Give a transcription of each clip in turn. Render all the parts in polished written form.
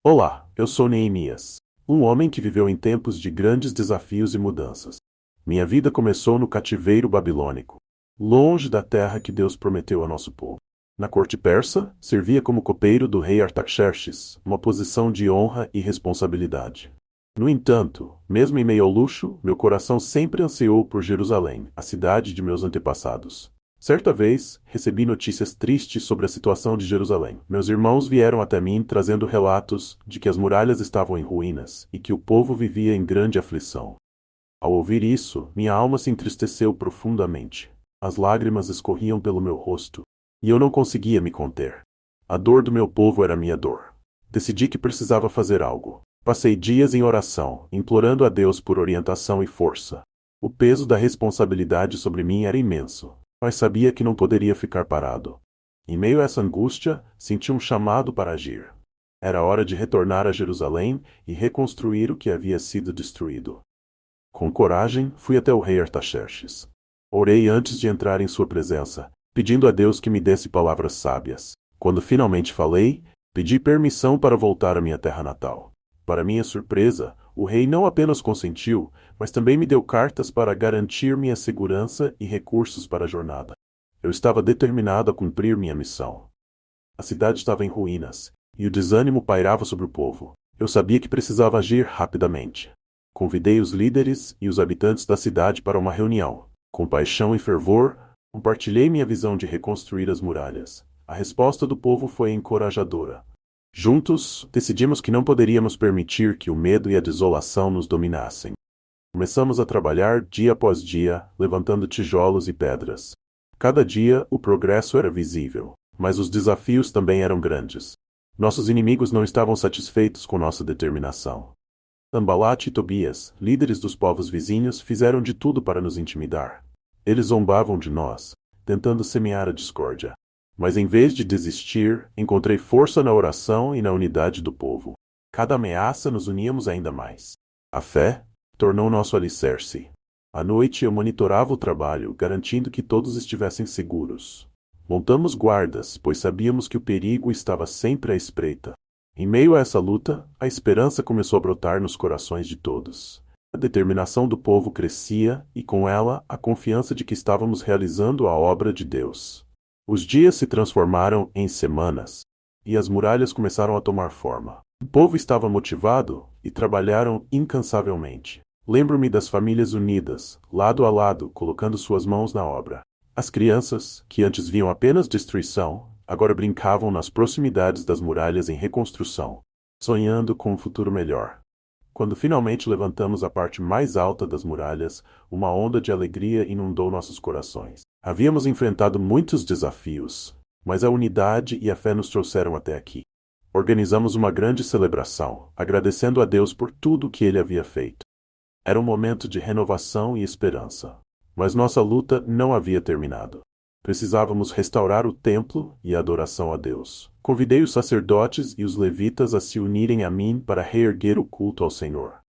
Olá, eu sou Neemias, um homem que viveu em tempos de grandes desafios e mudanças. Minha vida começou no cativeiro babilônico, longe da terra que Deus prometeu a nosso povo. Na corte persa, servia como copeiro do rei Artaxerxes, uma posição de honra e responsabilidade. No entanto, mesmo em meio ao luxo, meu coração sempre ansiou por Jerusalém, a cidade de meus antepassados. Certa vez, recebi notícias tristes sobre a situação de Jerusalém. Meus irmãos vieram até mim trazendo relatos de que as muralhas estavam em ruínas e que o povo vivia em grande aflição. Ao ouvir isso, minha alma se entristeceu profundamente. As lágrimas escorriam pelo meu rosto, e eu não conseguia me conter. A dor do meu povo era minha dor. Decidi que precisava fazer algo. Passei dias em oração, implorando a Deus por orientação e força. O peso da responsabilidade sobre mim era imenso, mas sabia que não poderia ficar parado. Em meio a essa angústia, senti um chamado para agir. Era hora de retornar a Jerusalém e reconstruir o que havia sido destruído. Com coragem, fui até o rei Artaxerxes. Orei antes de entrar em sua presença, pedindo a Deus que me desse palavras sábias. Quando finalmente falei, pedi permissão para voltar à minha terra natal. Para minha surpresa, o rei não apenas consentiu, mas também me deu cartas para garantir minha segurança e recursos para a jornada. Eu estava determinado a cumprir minha missão. A cidade estava em ruínas, e o desânimo pairava sobre o povo. Eu sabia que precisava agir rapidamente. Convidei os líderes e os habitantes da cidade para uma reunião. Com paixão e fervor, compartilhei minha visão de reconstruir as muralhas. A resposta do povo foi encorajadora. Juntos, decidimos que não poderíamos permitir que o medo e a desolação nos dominassem. Começamos a trabalhar dia após dia, levantando tijolos e pedras. Cada dia, o progresso era visível, mas os desafios também eram grandes. Nossos inimigos não estavam satisfeitos com nossa determinação. Sanbalat e Tobias, líderes dos povos vizinhos, fizeram de tudo para nos intimidar. Eles zombavam de nós, tentando semear a discórdia. Mas em vez de desistir, encontrei força na oração e na unidade do povo. Cada ameaça nos uníamos ainda mais. A fé tornou nosso alicerce. À noite eu monitorava o trabalho, garantindo que todos estivessem seguros. Montamos guardas, pois sabíamos que o perigo estava sempre à espreita. Em meio a essa luta, a esperança começou a brotar nos corações de todos. A determinação do povo crescia e, com ela, a confiança de que estávamos realizando a obra de Deus. Os dias se transformaram em semanas, e as muralhas começaram a tomar forma. O povo estava motivado e trabalharam incansavelmente. Lembro-me das famílias unidas, lado a lado, colocando suas mãos na obra. As crianças, que antes viam apenas destruição, agora brincavam nas proximidades das muralhas em reconstrução, sonhando com um futuro melhor. Quando finalmente levantamos a parte mais alta das muralhas, uma onda de alegria inundou nossos corações. Havíamos enfrentado muitos desafios, mas a unidade e a fé nos trouxeram até aqui. Organizamos uma grande celebração, agradecendo a Deus por tudo o que Ele havia feito. Era um momento de renovação e esperança, mas nossa luta não havia terminado. Precisávamos restaurar o templo e a adoração a Deus. Convidei os sacerdotes e os levitas a se unirem a mim para reerguer o culto ao Senhor.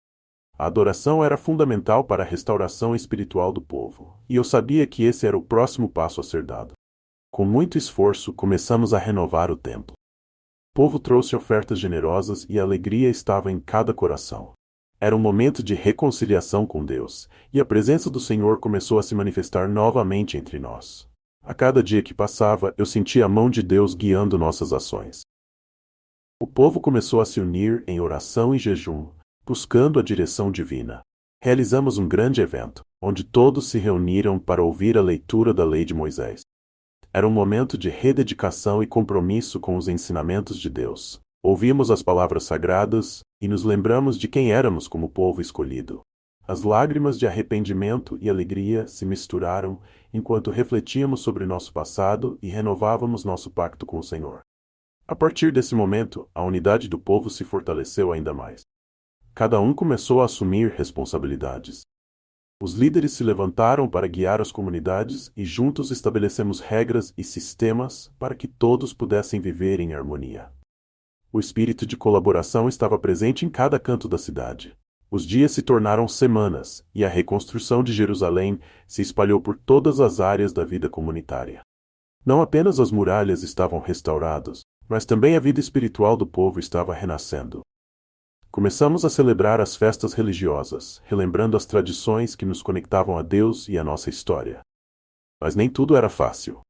A adoração era fundamental para a restauração espiritual do povo, e eu sabia que esse era o próximo passo a ser dado. Com muito esforço, começamos a renovar o templo. O povo trouxe ofertas generosas e a alegria estava em cada coração. Era um momento de reconciliação com Deus, e a presença do Senhor começou a se manifestar novamente entre nós. A cada dia que passava, eu sentia a mão de Deus guiando nossas ações. O povo começou a se unir em oração e jejum, buscando a direção divina. Realizamos um grande evento, onde todos se reuniram para ouvir a leitura da lei de Moisés. Era um momento de rededicação e compromisso com os ensinamentos de Deus. Ouvimos as palavras sagradas e nos lembramos de quem éramos como povo escolhido. As lágrimas de arrependimento e alegria se misturaram enquanto refletíamos sobre nosso passado e renovávamos nosso pacto com o Senhor. A partir desse momento, a unidade do povo se fortaleceu ainda mais. Cada um começou a assumir responsabilidades. Os líderes se levantaram para guiar as comunidades e juntos estabelecemos regras e sistemas para que todos pudessem viver em harmonia. O espírito de colaboração estava presente em cada canto da cidade. Os dias se tornaram semanas, e a reconstrução de Jerusalém se espalhou por todas as áreas da vida comunitária. Não apenas as muralhas estavam restauradas, mas também a vida espiritual do povo estava renascendo. Começamos a celebrar as festas religiosas, relembrando as tradições que nos conectavam a Deus e a nossa história. Mas nem tudo era fácil.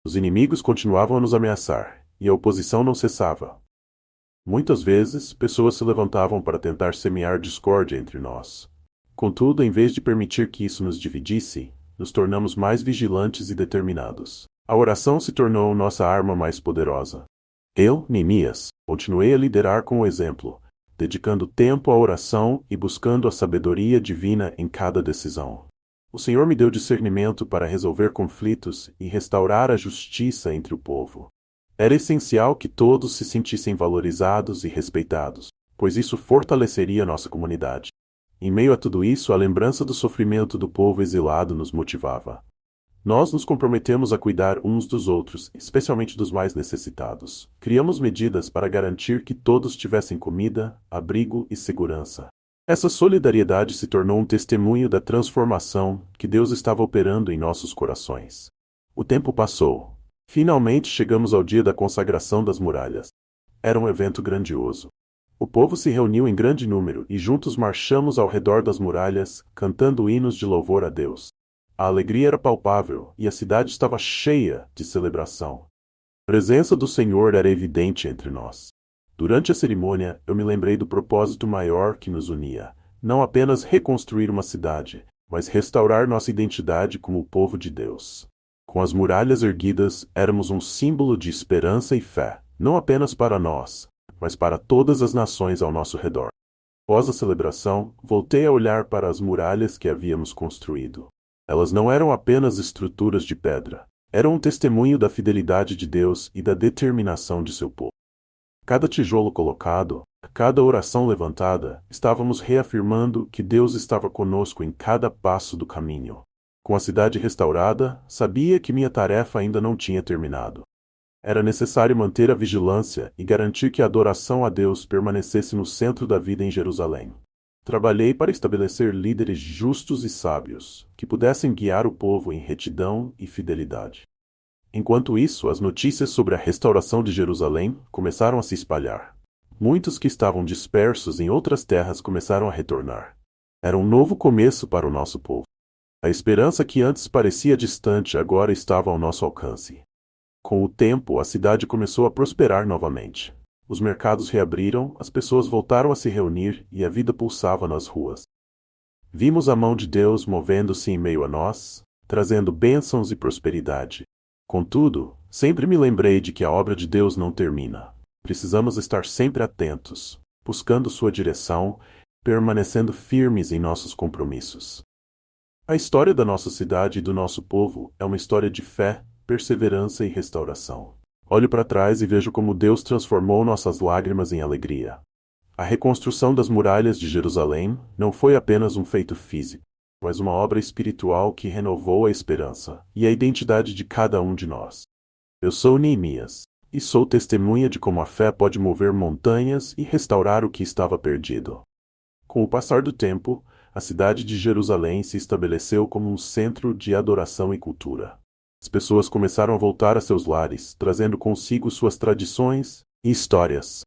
Os inimigos continuavam a nos ameaçar, e a oposição não cessava. Muitas vezes, pessoas se levantavam para tentar semear discórdia entre nós. Contudo, em vez de permitir que isso nos dividisse, nos tornamos mais vigilantes e determinados. A oração se tornou nossa arma mais poderosa. Eu, Neemias, continuei a liderar com o exemplo, dedicando tempo à oração e buscando a sabedoria divina em cada decisão. O Senhor me deu discernimento para resolver conflitos e restaurar a justiça entre o povo. Era essencial que todos se sentissem valorizados e respeitados, pois isso fortaleceria nossa comunidade. Em meio a tudo isso, a lembrança do sofrimento do povo exilado nos motivava. Nós nos comprometemos a cuidar uns dos outros, especialmente dos mais necessitados. Criamos medidas para garantir que todos tivessem comida, abrigo e segurança. Essa solidariedade se tornou um testemunho da transformação que Deus estava operando em nossos corações. O tempo passou. Finalmente chegamos ao dia da consagração das muralhas. Era um evento grandioso. O povo se reuniu em grande número e juntos marchamos ao redor das muralhas, cantando hinos de louvor a Deus. A alegria era palpável e a cidade estava cheia de celebração. A presença do Senhor era evidente entre nós. Durante a cerimônia, eu me lembrei do propósito maior que nos unia, não apenas reconstruir uma cidade, mas restaurar nossa identidade como o povo de Deus. Com as muralhas erguidas, éramos um símbolo de esperança e fé, não apenas para nós, mas para todas as nações ao nosso redor. Após a celebração, voltei a olhar para as muralhas que havíamos construído. Elas não eram apenas estruturas de pedra, eram um testemunho da fidelidade de Deus e da determinação de seu povo. Cada tijolo colocado, cada oração levantada, estávamos reafirmando que Deus estava conosco em cada passo do caminho. Com a cidade restaurada, sabia que minha tarefa ainda não tinha terminado. Era necessário manter a vigilância e garantir que a adoração a Deus permanecesse no centro da vida em Jerusalém. Trabalhei para estabelecer líderes justos e sábios, que pudessem guiar o povo em retidão e fidelidade. Enquanto isso, as notícias sobre a restauração de Jerusalém começaram a se espalhar. Muitos que estavam dispersos em outras terras começaram a retornar. Era um novo começo para o nosso povo. A esperança que antes parecia distante agora estava ao nosso alcance. Com o tempo, a cidade começou a prosperar novamente. Os mercados reabriram, as pessoas voltaram a se reunir e a vida pulsava nas ruas. Vimos a mão de Deus movendo-se em meio a nós, trazendo bênçãos e prosperidade. Contudo, sempre me lembrei de que a obra de Deus não termina. Precisamos estar sempre atentos, buscando sua direção, permanecendo firmes em nossos compromissos. A história da nossa cidade e do nosso povo é uma história de fé, perseverança e restauração. Olho para trás e vejo como Deus transformou nossas lágrimas em alegria. A reconstrução das muralhas de Jerusalém não foi apenas um feito físico, mas uma obra espiritual que renovou a esperança e a identidade de cada um de nós. Eu sou Neemias, e sou testemunha de como a fé pode mover montanhas e restaurar o que estava perdido. Com o passar do tempo, a cidade de Jerusalém se estabeleceu como um centro de adoração e cultura. As pessoas começaram a voltar a seus lares, trazendo consigo suas tradições e histórias.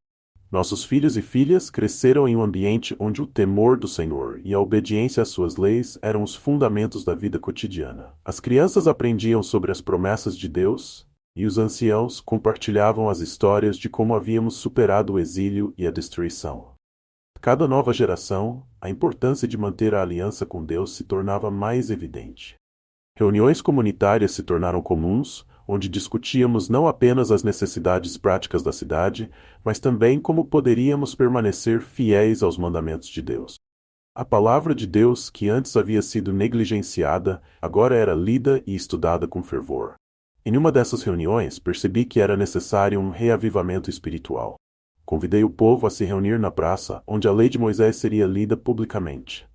Nossos filhos e filhas cresceram em um ambiente onde o temor do Senhor e a obediência às suas leis eram os fundamentos da vida cotidiana. As crianças aprendiam sobre as promessas de Deus, e os anciãos compartilhavam as histórias de como havíamos superado o exílio e a destruição. Cada nova geração, a importância de manter a aliança com Deus se tornava mais evidente. Reuniões comunitárias se tornaram comuns, onde discutíamos não apenas as necessidades práticas da cidade, mas também como poderíamos permanecer fiéis aos mandamentos de Deus. A palavra de Deus, que antes havia sido negligenciada, agora era lida e estudada com fervor. Em uma dessas reuniões, percebi que era necessário um reavivamento espiritual. Convidei o povo a se reunir na praça, onde a lei de Moisés seria lida publicamente.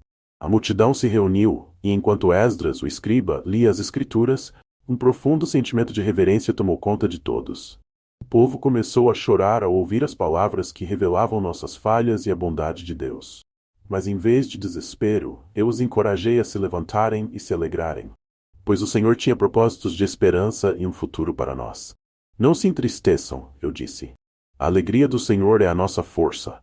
A multidão se reuniu, e enquanto Esdras, o escriba, lia as escrituras, um profundo sentimento de reverência tomou conta de todos. O povo começou a chorar ao ouvir as palavras que revelavam nossas falhas e a bondade de Deus. Mas em vez de desespero, eu os encorajei a se levantarem e se alegrarem, pois o Senhor tinha propósitos de esperança e um futuro para nós. Não se entristeçam, eu disse. A alegria do Senhor é a nossa força.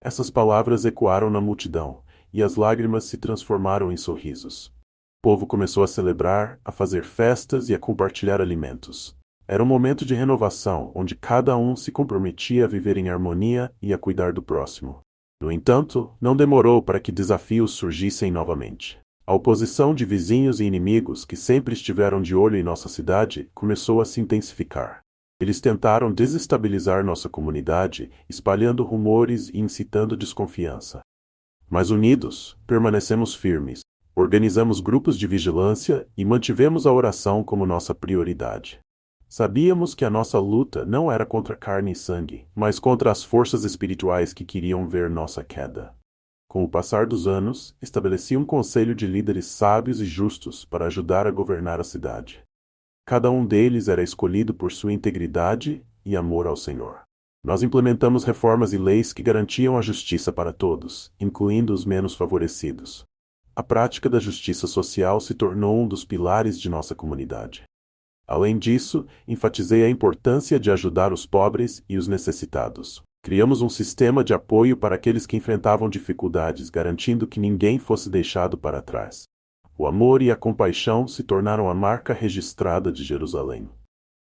Essas palavras ecoaram na multidão, e as lágrimas se transformaram em sorrisos. O povo começou a celebrar, a fazer festas e a compartilhar alimentos. Era um momento de renovação, onde cada um se comprometia a viver em harmonia e a cuidar do próximo. No entanto, não demorou para que desafios surgissem novamente. A oposição de vizinhos e inimigos que sempre estiveram de olho em nossa cidade começou a se intensificar. Eles tentaram desestabilizar nossa comunidade, espalhando rumores e incitando desconfiança. Mas unidos, permanecemos firmes, organizamos grupos de vigilância e mantivemos a oração como nossa prioridade. Sabíamos que a nossa luta não era contra carne e sangue, mas contra as forças espirituais que queriam ver nossa queda. Com o passar dos anos, estabeleci um conselho de líderes sábios e justos para ajudar a governar a cidade. Cada um deles era escolhido por sua integridade e amor ao Senhor. Nós implementamos reformas e leis que garantiam a justiça para todos, incluindo os menos favorecidos. A prática da justiça social se tornou um dos pilares de nossa comunidade. Além disso, enfatizei a importância de ajudar os pobres e os necessitados. Criamos um sistema de apoio para aqueles que enfrentavam dificuldades, garantindo que ninguém fosse deixado para trás. O amor e a compaixão se tornaram a marca registrada de Jerusalém.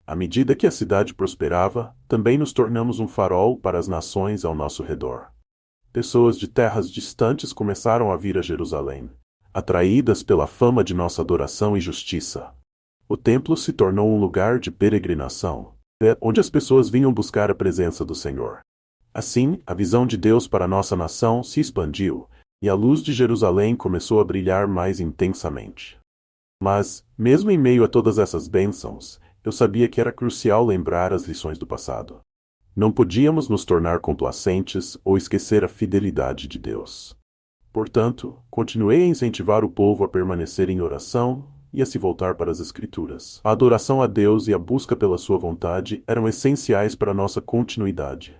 À medida que a cidade prosperava, também nos tornamos um farol para as nações ao nosso redor. Pessoas de terras distantes começaram a vir a Jerusalém, atraídas pela fama de nossa adoração e justiça. O templo se tornou um lugar de peregrinação, onde as pessoas vinham buscar a presença do Senhor. Assim, a visão de Deus para nossa nação se expandiu, e a luz de Jerusalém começou a brilhar mais intensamente. Mas, mesmo em meio a todas essas bênçãos, eu sabia que era crucial lembrar as lições do passado. Não podíamos nos tornar complacentes ou esquecer a fidelidade de Deus. Portanto, continuei a incentivar o povo a permanecer em oração e a se voltar para as Escrituras. A adoração a Deus e a busca pela sua vontade eram essenciais para nossa continuidade.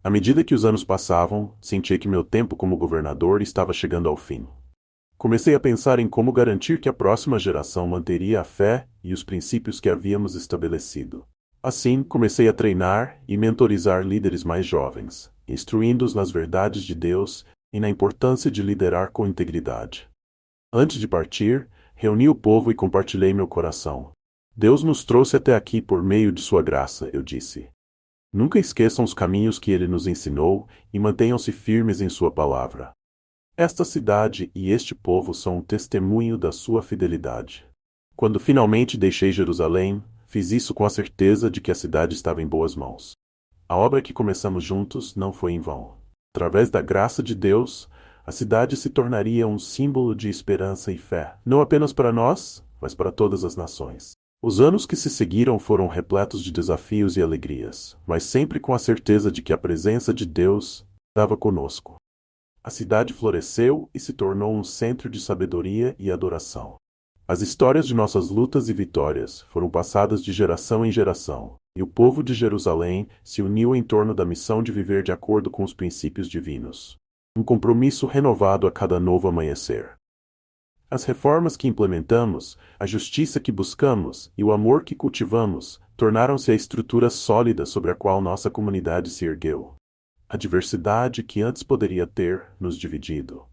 À medida que os anos passavam, sentia que meu tempo como governador estava chegando ao fim. Comecei a pensar em como garantir que a próxima geração manteria a fé e os princípios que havíamos estabelecido. Assim, comecei a treinar e mentorizar líderes mais jovens, instruindo-os nas verdades de Deus e na importância de liderar com integridade. Antes de partir, reuni o povo e compartilhei meu coração. Deus nos trouxe até aqui por meio de sua graça, eu disse. Nunca esqueçam os caminhos que ele nos ensinou e mantenham-se firmes em sua palavra. Esta cidade e este povo são um testemunho da sua fidelidade. Quando finalmente deixei Jerusalém, fiz isso com a certeza de que a cidade estava em boas mãos. A obra que começamos juntos não foi em vão. Através da graça de Deus, a cidade se tornaria um símbolo de esperança e fé, não apenas para nós, mas para todas as nações. Os anos que se seguiram foram repletos de desafios e alegrias, mas sempre com a certeza de que a presença de Deus estava conosco. A cidade floresceu e se tornou um centro de sabedoria e adoração. As histórias de nossas lutas e vitórias foram passadas de geração em geração, e o povo de Jerusalém se uniu em torno da missão de viver de acordo com os princípios divinos. Um compromisso renovado a cada novo amanhecer. As reformas que implementamos, a justiça que buscamos e o amor que cultivamos tornaram-se a estrutura sólida sobre a qual nossa comunidade se ergueu. A diversidade que antes poderia ter nos dividido,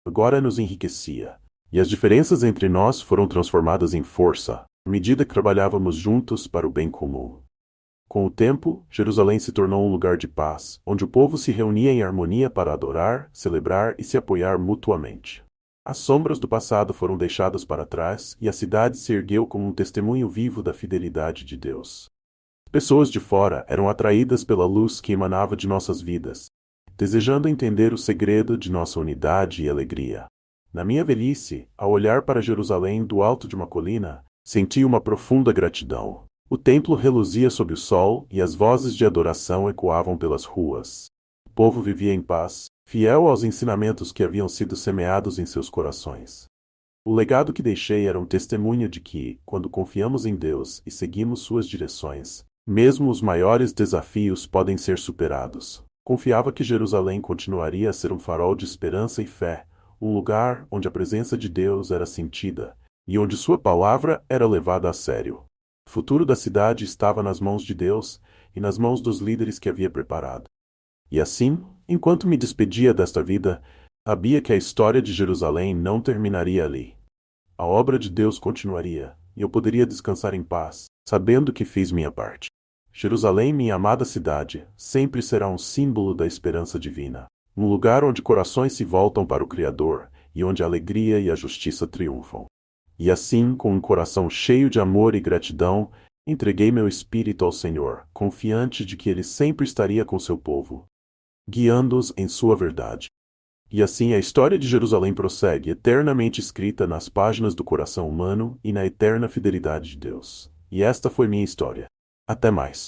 agora nos enriquecia, e as diferenças entre nós foram transformadas em força, à medida que trabalhávamos juntos para o bem comum. Com o tempo, Jerusalém se tornou um lugar de paz, onde o povo se reunia em harmonia para adorar, celebrar e se apoiar mutuamente. As sombras do passado foram deixadas para trás e a cidade se ergueu como um testemunho vivo da fidelidade de Deus. Pessoas de fora eram atraídas pela luz que emanava de nossas vidas, desejando entender o segredo de nossa unidade e alegria. Na minha velhice, ao olhar para Jerusalém do alto de uma colina, senti uma profunda gratidão. O templo reluzia sob o sol e as vozes de adoração ecoavam pelas ruas. O povo vivia em paz, fiel aos ensinamentos que haviam sido semeados em seus corações. O legado que deixei era um testemunho de que, quando confiamos em Deus e seguimos suas direções, mesmo os maiores desafios podem ser superados. Confiava que Jerusalém continuaria a ser um farol de esperança e fé, um lugar onde a presença de Deus era sentida e onde sua palavra era levada a sério. O futuro da cidade estava nas mãos de Deus e nas mãos dos líderes que havia preparado. E assim, enquanto me despedia desta vida, sabia que a história de Jerusalém não terminaria ali. A obra de Deus continuaria, e eu poderia descansar em paz, sabendo que fiz minha parte. Jerusalém, minha amada cidade, sempre será um símbolo da esperança divina. Um lugar onde corações se voltam para o Criador e onde a alegria e a justiça triunfam. E assim, com um coração cheio de amor e gratidão, entreguei meu espírito ao Senhor, confiante de que Ele sempre estaria com seu povo, guiando-os em sua verdade. E assim a história de Jerusalém prossegue, eternamente escrita nas páginas do coração humano e na eterna fidelidade de Deus. E esta foi minha história. Até mais.